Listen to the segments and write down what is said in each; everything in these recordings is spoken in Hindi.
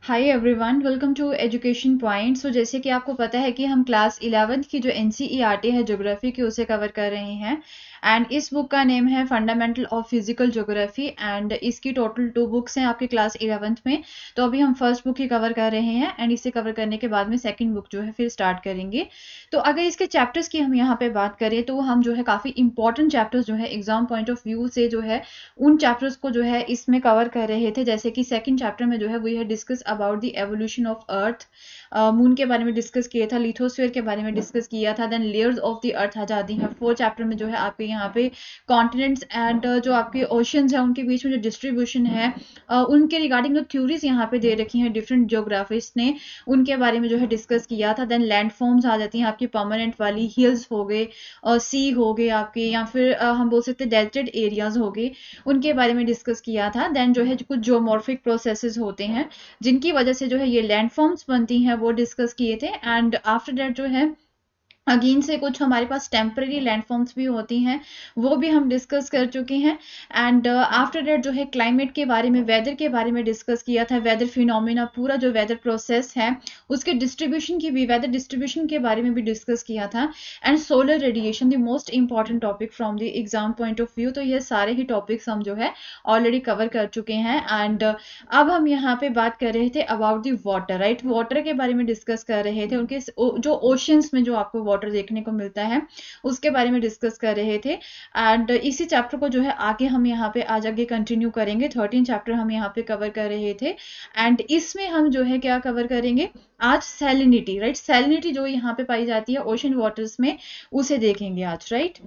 Hi everyone, welcome to education point. So जैसे कि आपको पता है कि हम क्लास 11th की जो एनसीईआरटी है ज्योग्राफी की, उसे कवर कर रहे हैं। एंड इस बुक का नेम है fundamental of physical geography and इसकी टोटल 2 बुक्स हैं आपकी क्लास 11th में। तो अभी हम फर्स्ट बुक ही कवर कर रहे हैं एंड इसे कवर करने के बाद में सेकंड बुक जो है फिर स्टार्ट करेंगे। तो अगर इसके चैप्टर्स की हम यहाँ पे बात करें तो हम जो है काफ़ी इंपॉर्टेंट चैप्टर्स जो है एग्जाम पॉइंट ऑफ व्यू से जो है उन चैप्टर्स को जो है इसमें कवर कर रहे थे। जैसे कि सेकंड चैप्टर में जो है we have discuss about the evolution of earth, moon के बारे में डिस्कस किया था, लिथोस्फीयर के बारे में डिस्कस किया था, then layers of the earth आ जाती हैं। फोर्थ चैप्टर में जो है आपके यहाँ पे कॉन्टिनेंट्स एंड जो आपके ओशंस हैं उनके बीच में जो डिस्ट्रीब्यूशन है उनके रिगार्डिंग जो थ्योरीज यहाँ पे दे रखी हैं डिफरेंट ज्योग्राफिस्ट ने, उनके बारे में जो है डिस्कस किया था। देन लैंडफॉर्म्स आ जाती हैं आपकी परमानेंट वाली, हिल्स हो गए और सी हो गए आपके, या फिर हम बोल सकते हैं डेल्टेड एरियाज हो गए, उनके बारे में डिस्कस किया था। देन जो है कुछ जियोमॉर्फिक प्रोसेसेस होते हैं जिनकी वजह से जो है ये लैंडफॉर्म्स बनती हैं, वो डिस्कस किए थे। एंड आफ्टर दैट जो है अगेन से कुछ हमारे पास टेम्पररी लैंडफॉर्म्स भी होती हैं, वो भी हम डिस्कस कर चुके हैं। एंड आफ्टर दैट जो है क्लाइमेट के बारे में, वेदर के बारे में डिस्कस किया था, वेदर फिनोमिना, पूरा जो वेदर प्रोसेस है उसके डिस्ट्रीब्यूशन की भी, वेदर डिस्ट्रीब्यूशन के बारे में भी डिस्कस किया था। And solar radiation, the most important topic from the exam point of view. तो ये सारे ही टॉपिक्स हम जो है ऑलरेडी कवर कर चुके हैं। एंड अब हम यहाँ पे बात कर रहे थे about the water, right. Water के बारे में डिस्कस कर रहे थे, उनके जो ओशंस में जो आपको वाटर देखने को मिलता है उसके बारे में डिस्कस कर रहे थे। एंड इसी चैप्टर को जो है आगे हम यहाँ पे आज आगे कंटिन्यू करेंगे। 13 चैप्टर हम यहाँ पे कवर कर रहे थे एंड इसमें हम जो है क्या कवर करेंगे आज, सैलिनिटी, राइट। सैलिनिटी जो यहाँ पे पाई जाती है ओशन वाटर्स में, उसे देखेंगे आज, राइट।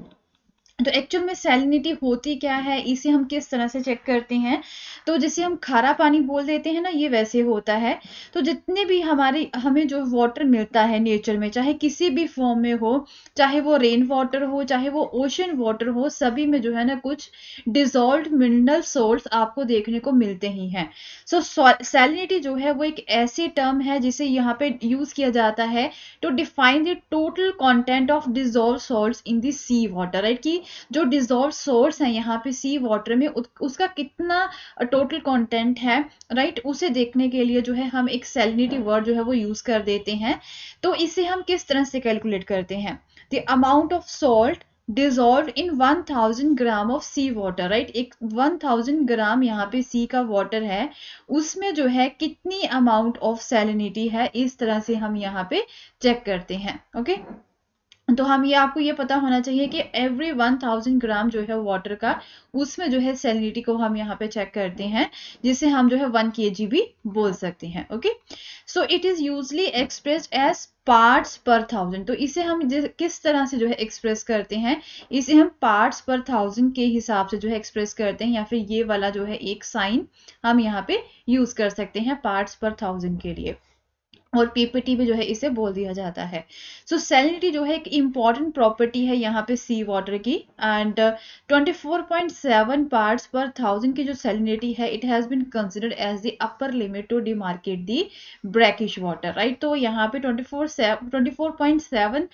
तो एक्चुअल में सैलिनिटी होती क्या है, इसे हम किस तरह से चेक करते हैं। तो जैसे हम खारा पानी बोल देते हैं ना, ये वैसे होता है। तो जितने भी हमें जो वाटर मिलता है नेचर में, चाहे किसी भी फॉर्म में हो, चाहे वो रेन वाटर हो, चाहे वो ओशन वाटर हो, सभी में जो है ना कुछ डिजॉल्व मिनरल सोल्ट्स आपको देखने को मिलते ही हैं। सो सैलिनिटी जो है वो एक ऐसी टर्म है जिसे यहाँ पे यूज किया जाता है to define the total content of dissolve salts in the sea water, right. कि जो डिजॉल्व सोर्स है यहाँ पे सी वाटर में, उसका कितना टोटल कंटेंट है, राइट, उसे देखने के लिए जो है हम एक सैलिनिटी वर्ड जो है वो यूज कर देते हैं। तो इसे हम किस तरह से कैलकुलेट करते हैं, the amount of salt dissolve in 1000 gram of sea water, right. एक 1000 ग्राम यहाँ पे सी का वाटर है, उसमें जो है कितनी अमाउंट ऑफ सैलिनिटी है, इस तरह से हम यहाँ पे चेक करते हैं। ओके, तो हम ये, आपको ये पता होना चाहिए कि एवरी 1000 ग्राम जो है वाटर का, उसमें जो है सैलिनिटी को हम यहाँ पे चेक करते हैं, जिसे हम जो है 1 kg भी बोल सकते हैं। Okay, so it is usually expressed as parts per thousand. तो इसे हम किस तरह से जो है एक्सप्रेस करते हैं, इसे हम पार्ट्स पर थाउजेंड के हिसाब से जो है एक्सप्रेस करते हैं, या फिर ये वाला जो है एक साइन हम यहाँ पे यूज कर सकते हैं पार्ट्स पर थाउजेंड के लिए, और पीपीटी भी जो है इसे बोल दिया जाता है। सो सैलिनिटी जो है एक इंपॉर्टेंट प्रॉपर्टी है यहाँ पे सी वाटर की। एंड 24.7 पार्ट्स पर थाउजेंड की जो सैलिनिटी है, it has been considered as the upper limit to demarcate the brackish water, right. तो यहाँ पे 24.7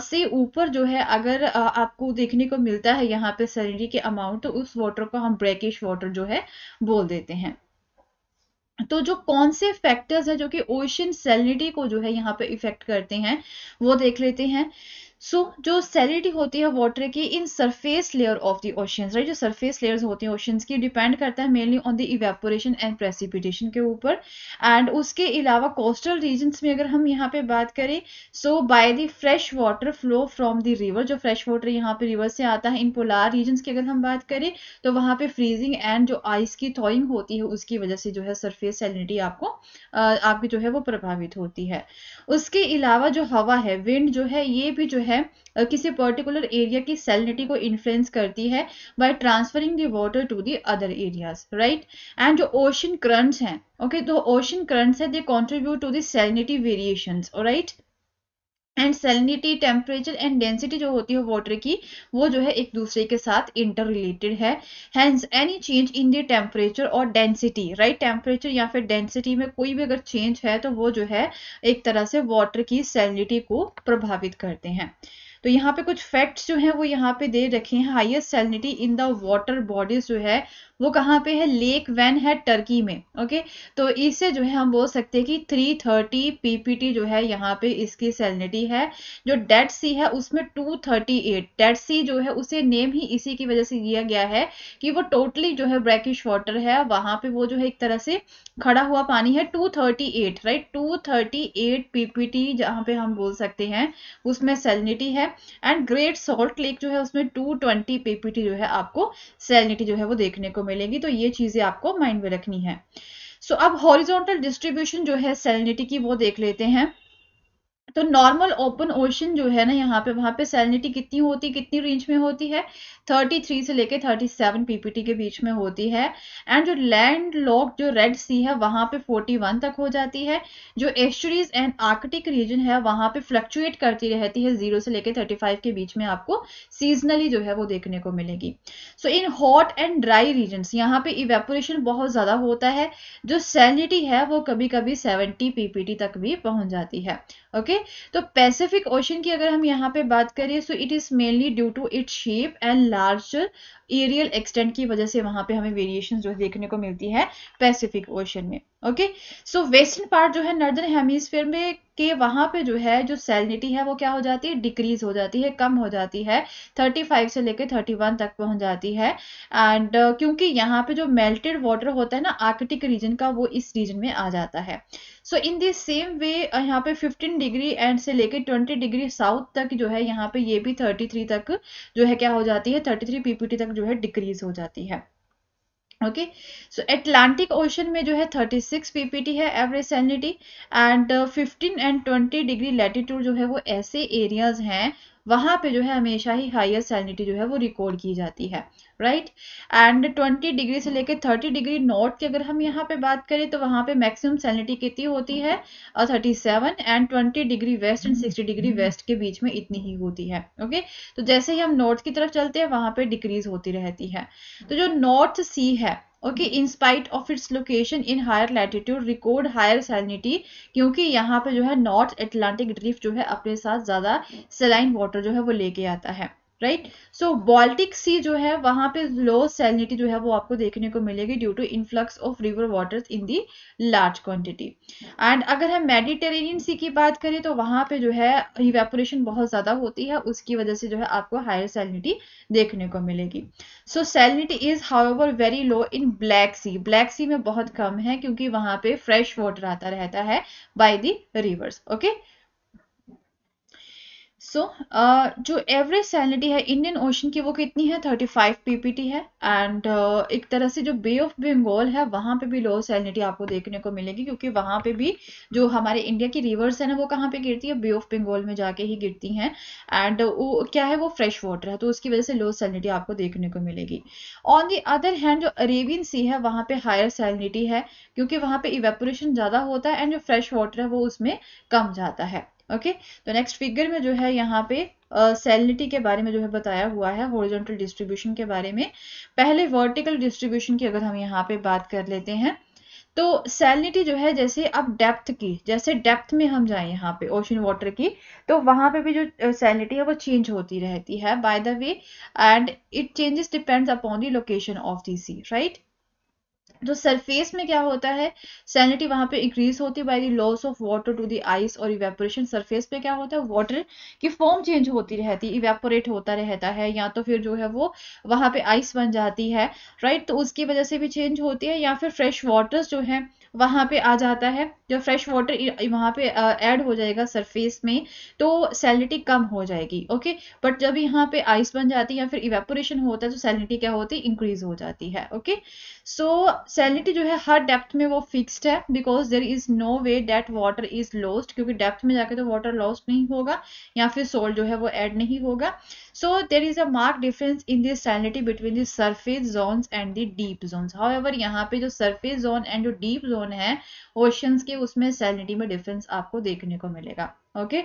से ऊपर जो है अगर आपको देखने को मिलता है यहाँ पे सैलिनिटी के अमाउंट, तो उस वाटर को हम ब्रैकिश वाटर जो है बोल देते हैं। तो जो कौन से फैक्टर्स है जो कि ओशन सैलिनिटी को जो है यहाँ पे इफेक्ट करते हैं, वो देख लेते हैं। जो सैलिनिटी होती है वाटर की in surface layer of the oceans, right. जो सरफेस लेयर्स होती हैं ओशंस की, डिपेंड करता है mainly on the evaporation and precipitation के ऊपर। एंड उसके अलावा कोस्टल रीजन्स में अगर हम यहाँ पे बात करें, so by the fresh water flow from the river, जो फ्रेश वाटर यहाँ पे रिवर से आता है। इन पोलार रीजन्स की अगर हम बात करें तो वहां पे फ्रीजिंग एंड जो आइस की थॉइंग होती है, उसकी वजह से जो है सरफेस सैलिनिटी आपकी जो है वो प्रभावित होती है। उसके अलावा जो हवा है, विंड जो है, ये भी जो है किसी पर्टिकुलर एरिया की सैलिनिटी को इन्फ्लुएंस करती है by transferring the water to the other areas, right. And जो ओशन करंट्स हैं, ओके, तो ओशन करंट्स है, they contribute to the salinity variations, right. And salinity, temperature and density जो होती है वाटर की, वो जो है एक दूसरे के साथ इंटर रिलेटेड है। Hence any change in the temperature और डेंसिटी, राइट, टेम्परेचर या फिर डेंसिटी में कोई भी अगर चेंज है तो वो जो है एक तरह से वाटर की सैलिनिटी को प्रभावित करते हैं। तो यहाँ पे कुछ फैक्ट्स जो है वो यहाँ पे दे रखे हैं। Highest salinity in the water bodies जो है वो कहाँ पे है, लेक वैन है टर्की में। ओके, तो इससे जो है हम बोल सकते हैं कि 330 पीपीटी जो है यहाँ पे इसकी सैलिनिटी है। जो डेड सी है उसमें 238। डेड सी जो है उसे नेम ही इसी की वजह से दिया गया है कि वो टोटली जो है ब्रैकिश वाटर है, वहां पे वो जो है एक तरह से खड़ा हुआ पानी है। 238, राइट, 238 पीपीटी जहां पे हम बोल सकते हैं उसमें सैलिनिटी है। एंड ग्रेट सॉल्ट लेक जो है उसमें 220 पीपीटी जो है आपको सैलिनिटी जो है वो देखने को मिलेगी। तो ये चीजें आपको माइंड में रखनी है। सो अब हॉरिजॉन्टल डिस्ट्रीब्यूशन जो है सैलिनिटी की वो देख लेते हैं। तो नॉर्मल ओपन ओशन जो है ना यहाँ पे, वहां पे सैलिनिटी कितनी होती, कितनी रेंज में होती है, 33 से लेके 37 पीपीटी के बीच में होती है। एंड जो लैंड लॉक जो रेड सी है वहां पे 41 तक हो जाती है। जो एस्चुरीज एंड आर्कटिक रीजन है वहां पे फ्लक्चुएट करती रहती है, 0 से लेके 35 के बीच में आपको सीजनली जो है वो देखने को मिलेगी। So in hot and dry region यहाँ पे इवेपोरेशन बहुत ज्यादा होता है। जो सैलिनिटी है वो कभी कभी 70 पीपीटी तक भी पहुंच जाती है। ओके, तो पैसिफिक ओशन की अगर हम यहाँ पे बात करें, so it is mainly due to its shape and larger areal extent की वजह से वहां पे हमें वेरिएशन जो देखने को मिलती है पैसिफिक ओशन में। ओके, सो वेस्टर्न पार्ट जो है नॉर्दर्न हेमिस्फीयर में के वहां पे जो है जो सैलिनिटी है वो क्या हो जाती है, डिक्रीज हो जाती है, कम हो जाती है, 35 से लेके 31 तक पहुंच जाती है। एंड क्योंकि यहाँ पे जो मेल्टेड वाटर होता है ना आर्कटिक रीजन का, वो इस रीजन में आ जाता है। सो इन दिस सेम वे यहाँ पे 15 डिग्री एंड से लेके 20 डिग्री साउथ तक जो है यहाँ पे ये भी 33 तक जो है क्या हो जाती है, 33 पीपीटी तक जो है डिक्रीज हो जाती है। ओके, सो एटलांटिक ओशन में जो है 36 पीपीटी है average salinity. And 15 and 20 degree latitude जो है वो ऐसे एरियाज हैं वहां पे जो है हमेशा ही हाईएस्ट सैलिनिटी जो है वो रिकॉर्ड की जाती है, राइट। एंड 20 डिग्री से लेकर 30 डिग्री नॉर्थ की अगर हम यहाँ पे बात करें तो वहां पे मैक्सिमम सैलिनिटी कितनी होती है, 37। And 20 degree west and 60 degree west के बीच में इतनी ही होती है। ओके, तो जैसे ही हम नॉर्थ की तरफ चलते हैं वहां पे डिक्रीज होती रहती है। तो जो नॉर्थ सी है, okay, in spite of its location in higher latitude record higher salinity, क्योंकि यहाँ पे जो है नॉर्थ एटलांटिक ड्रिफ्ट जो है अपने साथ ज्यादा सेलाइन वाटर जो है वो लेके आता है, राइट। सो बाल्टिक सी जो है वहां पे लो सैलिनिटी जो है वो आपको देखने को मिलेगी due to influx of river waters in the large quantity. And अगर हम मेडिटेरेनियन सी की बात करें तो वहां पे जो है इवेपोरेशन बहुत ज्यादा होती है, उसकी वजह से जो है आपको हायर सैलिनिटी देखने को मिलेगी। So salinity is however very low in Black Sea. Black Sea में बहुत कम है क्योंकि वहां पे फ्रेश वाटर आता रहता है बाय द रिवर्स। ओके, सो जो एवरेज सैलिनिटी है इंडियन ओशन की वो कितनी है, 35 पीपीटी है। एंड एक तरह से जो बे ऑफ बंगाल है वहां पे भी लो सैलिनिटी आपको देखने को मिलेगी, क्योंकि वहां पे भी जो हमारे इंडिया की रिवर्स है ना वो कहाँ पे गिरती है, बे ऑफ बंगाल में जाके ही गिरती हैं। एंड वो क्या है, वो फ्रेश वाटर है, तो उसकी वजह से लो सैलिनिटी आपको देखने को मिलेगी। ऑन दी अदर हैंड जो अरेबियन सी है वहां पे हायर सैलिनिटी है, क्योंकि वहां पे इवेपोरेशन ज्यादा होता है एंड जो फ्रेश वाटर है वो उसमें कम जाता है। ओके, तो नेक्स्ट फिगर में जो है यहाँ पे सैलिनिटी के बारे में जो है बताया हुआ है, हॉरिजॉन्टल डिस्ट्रीब्यूशन के बारे में। पहले वर्टिकल डिस्ट्रीब्यूशन की अगर हम यहाँ पे बात कर लेते हैं तो सैलिनिटी जो है जैसे अब डेप्थ की, जैसे डेप्थ में हम जाए यहाँ पे ओशन वाटर की, तो वहां पे भी जो सैलिनिटी है वो चेंज होती रहती है by the way. And it changes depends upon the location of the sea, right. जो सरफेस में क्या होता है, सैलिनिटी वहां पे इंक्रीज होती है by the loss of water to the ice और इवेपोरेशन। सरफेस पे क्या होता है, वाटर की फॉर्म चेंज होती रहती है, इवेपोरेट होता रहता है, या तो फिर जो है वो वहां पे आइस बन जाती है, राइट, तो उसकी वजह से भी चेंज होती है, या फिर फ्रेश वाटर्स जो है वहां पे आ जाता है। जब फ्रेश वाटर वहां पे ऐड हो जाएगा सरफेस में तो सैलिनिटी कम हो जाएगी। ओके, बट जब यहाँ पे आइस बन जाती है या फिर इवेपोरेशन होता है तो सैलिनिटी क्या होती है, इंक्रीज हो जाती है। ओके, सो सैलिनिटी जो है हर डेप्थ में वो फिक्स्ड है, because there is no way that water is lost, क्योंकि डेप्थ में जाके तो वाटर लॉस्ट नहीं होगा या फिर सोल्ट जो है वो ऐड नहीं होगा। So there is a mark difference in this salinity between the surface zones and the deep zones. However यहाँ पे जो सरफेस जोन एंड जो डीप जोन है ओशंस के, उसमें सैलिनिटी में डिफरेंस आपको देखने को मिलेगा। ओके,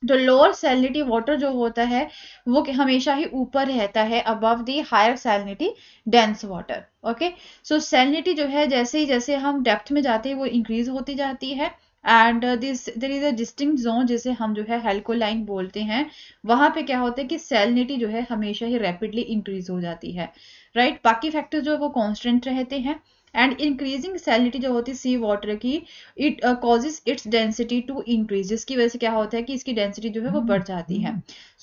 जो लोअर सैलिनिटी वाटर जो होता है वो हमेशा ही ऊपर रहता है above the higher salinity dense water. Okay, so salinity जो है जैसे ही जैसे हम डेप्थ में जाते हैं वो इंक्रीज होती जाती है, and this there is a distinct zone जिसे हम जो है हेल्कोलाइन बोलते हैं। वहां पे क्या होता है कि सैलिनिटी जो है हमेशा ही रैपिडली इंक्रीज हो जाती है, राइट। बाकी फैक्टर जो है वो कांस्टेंट रहते हैं। एंड इंक्रीजिंग सैलिनिटी जो होती है सी वाटर की, it causes its density to increase, जिसकी वजह से क्या होता है कि इसकी डेंसिटी जो है वो बढ़ जाती है।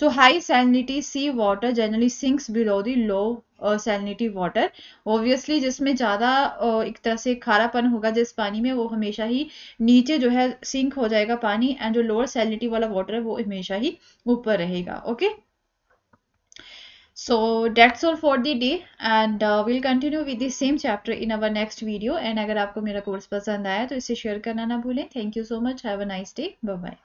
So high salinity sea water generally sinks below the low salinity water. Obviously जिसमें ज़्यादा एक तरह से खारापन होगा जिस पानी में, वो हमेशा ही नीचे जो है सिंक हो जाएगा पानी, एंड जो लोअर सैलिनिटी वाला वाटर है वो हमेशा ही ऊपर रहेगा। Okay, so that's all for the day, and we'll continue with the same chapter in our next video. And अगर आपको मेरा कोर्स पसंद आया तो इसे शेयर करना ना भूलें। Thank you so much, have a nice day, bye bye.